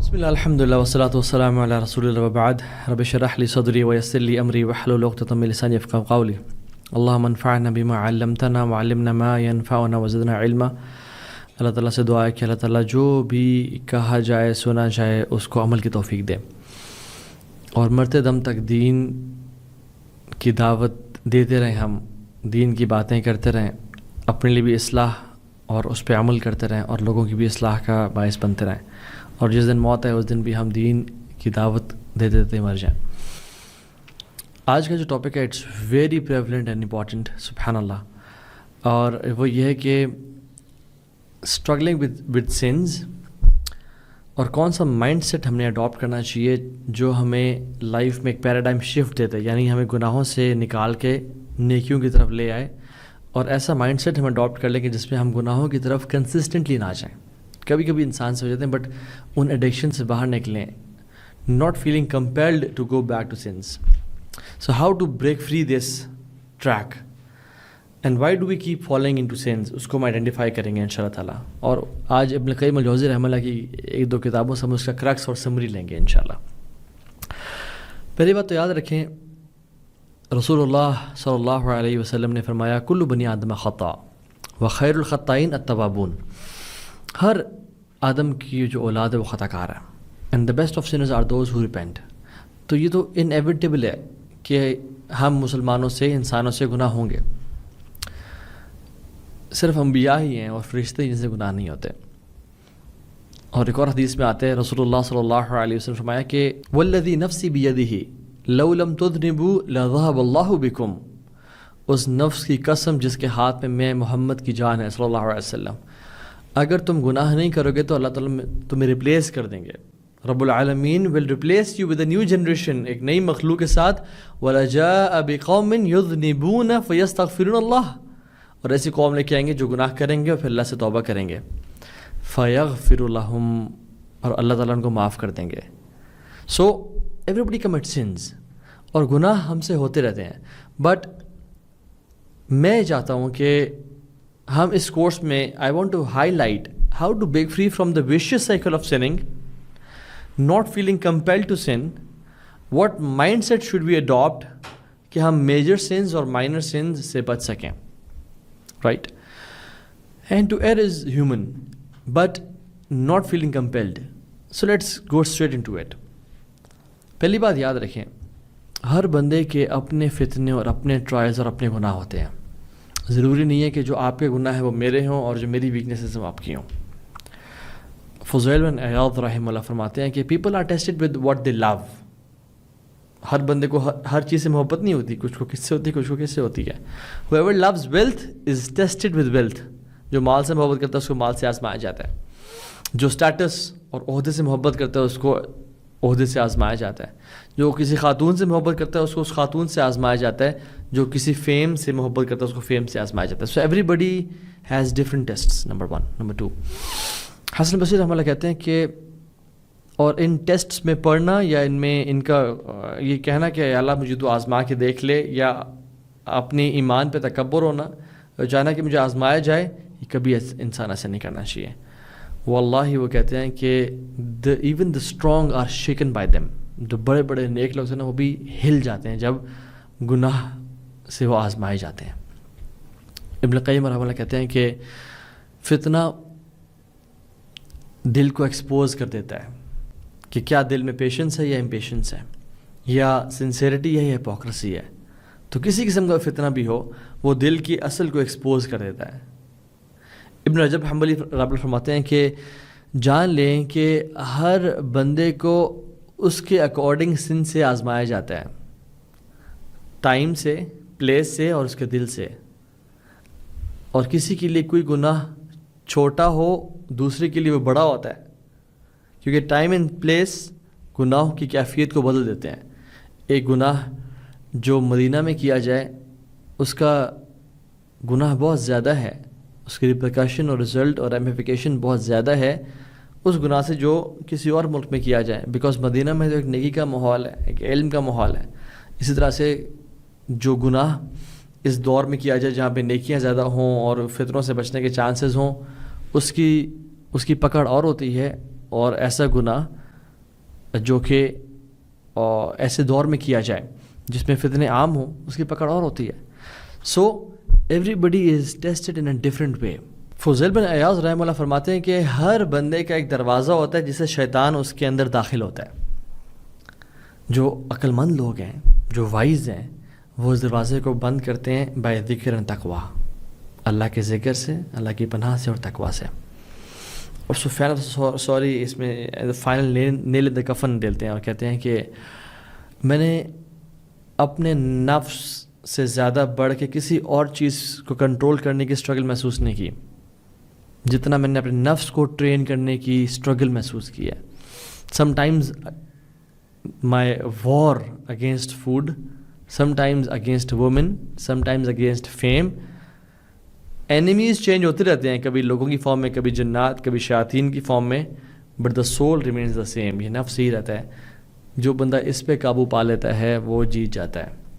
بسم اللہ الحمد للہ والصلاۃ والسلام علی رسول اللہ وبعد رب اشرح لی صدری ویسر لی امری واحلل عقدۃ من لسانی یفقهوا قولی اللہم انفعنا بما علمتنا وعلمنا ما ينفعنا وزدنا علما۔ اللہ تعالیٰ سے دعا ہے کہ اللہ تعالیٰ جو بھی کہا جائے سنا جائے اس کو عمل کی توفیق دے، اور مرتے دم تک دین کی دعوت دیتے رہیں، ہم دین کی باتیں کرتے رہیں، اپنے لیے بھی اصلاح اور اس پہ عمل کرتے رہیں اور لوگوں کی بھی اصلاح کا باعث بنتے رہیں، اور جس دن موت ہے اس دن بھی ہم دین کی دعوت دیتے دیتے مر جائیں۔ آج کا جو ٹاپک ہے it's very prevalent and important, سبحان اللہ، اور وہ یہ ہے کہ اسٹرگلنگ ود سنز، اور کون سا مائنڈ سیٹ ہم نے اڈاپٹ کرنا چاہیے جو ہمیں لائف میں ایک پیراڈائم شفٹ دیتا ہے، یعنی ہمیں گناہوں سے نکال کے نیکیوں کی طرف لے آئے، اور ایسا مائنڈ سیٹ ہم اڈاپٹ کر لیں کہ جس میں ہم گناہوں کی طرف کنسسٹنٹلی نہ جائیں۔ کبھی کبھی انسان سے ہو جاتے ہیں بٹ ان ایڈکشن سے باہر نکلیں، not feeling compelled to go back to sins. So how to break free this track and why do we keep falling into sins, اس کو ہم آئیڈینٹیفائی کریں گے انشاء اللہ تعالیٰ، اور آج ابن القیم الجوزی رحمہ اللہ کی ایک دو کتابوں سے ہم اس کا کرکس اور سمری لیں گے انشاء اللہ۔ پہلی بات تو یاد رکھیں، رسول اللہ صلی اللہ علیہ وسلم نے فرمایا کل بنی آدم خطا وخیر الخطائین التوابون، ہر آدم کی جو اولاد ہے وہ خطا کار ہے، and the best of sinners are those who repent. تو یہ تو انیویٹیبل ہے کہ ہم مسلمانوں سے، انسانوں سے گناہ ہوں گے، صرف انبیاء ہی ہیں اور فرشتے جن سے گناہ نہیں ہوتے۔ اور ایک اور حدیث میں آتے ہیں، رسول اللہ صلی اللہ علیہ وسلم فرمایا کہ والذی نفسی بیدہ لو لم تذنبوا لذهب اللہ بکم، اس نفس کی قسم جس کے ہاتھ میں محمد کی جان ہے صلی اللہ علیہ وسلم، اگر تم گناہ نہیں کرو گے تو اللہ تعالیٰ تمہیں ریپلیس کر دیں گے، رب العالمین will replace you with a new generation, ایک نئی مخلوق کے ساتھ، وَلَجَاءَ بِقَوْمٍ يُذْنِبُونَ فَيَسْتَغْفِرُونَ اللَّهَ، اور ایسی قوم لے کے آئیں گے جو گناہ کریں گے اور پھر اللہ سے توبہ کریں گے، فَيَغْفِرُ لَهُمْ، اور اللہ تعالیٰ ان کو معاف کر دیں گے۔ سو ایوری بڈی کمٹ سنز، اور گناہ ہم سے ہوتے رہتے ہیں، بٹ میں چاہتا ہوں کہ ہم اس کورس میں I want to highlight how to break free from the vicious cycle of sinning, not feeling compelled to sin, what mindset should be adapt کہ ہم میجر سنز اور مائنر سنز سے بچ سکیں، right? And to err is human but not feeling compelled, so let's go straight into it. پہلی بات یاد رکھیں، ہر بندے کے اپنے فتنے اور اپنے ٹرائلز اور اپنے گناہ ہوتے ہیں، ضروری نہیں ہے کہ جو آپ کے گناہ ہیں وہ میرے ہوں اور جو میری ویکنیسز ہیں وہ آپ کی ہوں۔ فضیل بن عیاض رحمہ اللہ فرماتے ہیں کہ people are tested with what they love, ہر بندے کو ہر چیز سے محبت نہیں ہوتی، کچھ کو کس سے ہوتی ہے، کچھ کو کس سے ہوتی ہے۔ whoever loves wealth is tested with wealth، جو مال سے محبت کرتا ہے اس کو مال سے آزمایا جاتا ہے، جو اسٹیٹس اور عہدے سے محبت کرتا ہے اس کو عہدے سے آزمایا جاتا ہے، جو کسی خاتون سے محبت کرتا ہے اس کو اس خاتون سے آزمایا جاتا ہے، جو کسی فیم سے محبت کرتا ہے اس کو فیم سے آزمایا جاتا ہے۔ So everybody has different tests, number 1۔ Number 2، Hasan Basri رحمہ اللہ کہتے ہیں کہ اور ان ٹیسٹس میں پڑھنا یا ان میں ان کا یہ کہنا کہ اللہ مجھے تو آزما کے دیکھ لے، یا اپنی ایمان پہ تکبر ہونا، چاہنا کہ مجھے آزمایا جائے، یہ کبھی انسان ایسا نہیں کرنا چاہیے۔ واللہ وہ کہتے ہیں کہ even the strong are shaken by them, جو بڑے بڑے نیک لوگ ہیں نا وہ بھی ہل جاتے ہیں جب گناہ سے وہ آزمائے جاتے ہیں۔ ابن القیم رحمہ اللہ کہتے ہیں کہ فتنہ دل کو ایکسپوز کر دیتا ہے کہ کیا دل میں پیشنس ہے یا امپیشنس ہے، یا سنسیریٹی ہے یا ہپوکریسی ہے، تو کسی قسم کا فتنہ بھی ہو وہ دل کی اصل کو ایکسپوز کر دیتا ہے۔ ابن رجب حنبلی رحمہ اللہ فرماتے ہیں کہ جان لیں کہ ہر بندے کو اس کے اکارڈنگ سن سے آزمایا جاتا ہے، ٹائم سے، پلیس سے اور اس کے دل سے، اور کسی کے لیے کوئی گناہ چھوٹا ہو دوسرے کے لیے وہ بڑا ہوتا ہے، کیونکہ ٹائم اینڈ پلیس گناہوں کی کیفیت کو بدل دیتے ہیں۔ ایک گناہ جو مدینہ میں کیا جائے اس کا گناہ بہت زیادہ ہے، اس کی ریپرکشن اور رزلٹ اور ریمیفیکیشن بہت زیادہ ہے اس گناہ سے جو کسی اور ملک میں کیا جائے، بیکاز مدینہ میں تو ایک نیکی کا ماحول ہے، ایک علم کا ماحول ہے۔ اسی طرح سے جو گناہ اس دور میں کیا جائے جہاں پہ نیکیاں زیادہ ہوں اور فطروں سے بچنے کے چانسز ہوں، اس کی پکڑ اور ہوتی ہے، اور ایسا گناہ جو کہ ایسے دور میں کیا جائے جس میں فتنے عام ہوں، اس کی پکڑ اور ہوتی ہے. So everybody is tested in a different way. فضیل بن عیاض رحمہ اللہ فرماتے ہیں کہ ہر بندے کا ایک دروازہ ہوتا ہے جسے شیطان اس کے اندر داخل ہوتا ہے. جو عقل مند لوگ ہیں، جو وائز ہیں، وہ اس دروازے کو بند کرتے ہیں بائی ذکر و تقویٰ، اللہ کے ذکر سے، اللہ کی پناہ سے اور تقویٰ سے. اور سفیان سوری اس میں فائنل نیل دا کفن دیتے ہیں اور کہتے ہیں کہ میں نے اپنے نفس سے زیادہ بڑھ کے کسی اور چیز کو کنٹرول کرنے کی اسٹرگل محسوس نہیں کی جتنا میں نے اپنے نفس کو ٹرین کرنے کی اسٹرگل محسوس کی ہے. Sometimes my war against food, sometimes against women, sometimes against fame. Enemies change ہوتے رہتے ہیں، کبھی لوگوں کی فارم میں، کبھی جنات، کبھی شیاطین کی فارم میں، but the civil remains the same. یہ نفس ہی رہتا ہے. جو بندہ اس پہ قابو پا لیتا ہے وہ جیت جاتا ہے.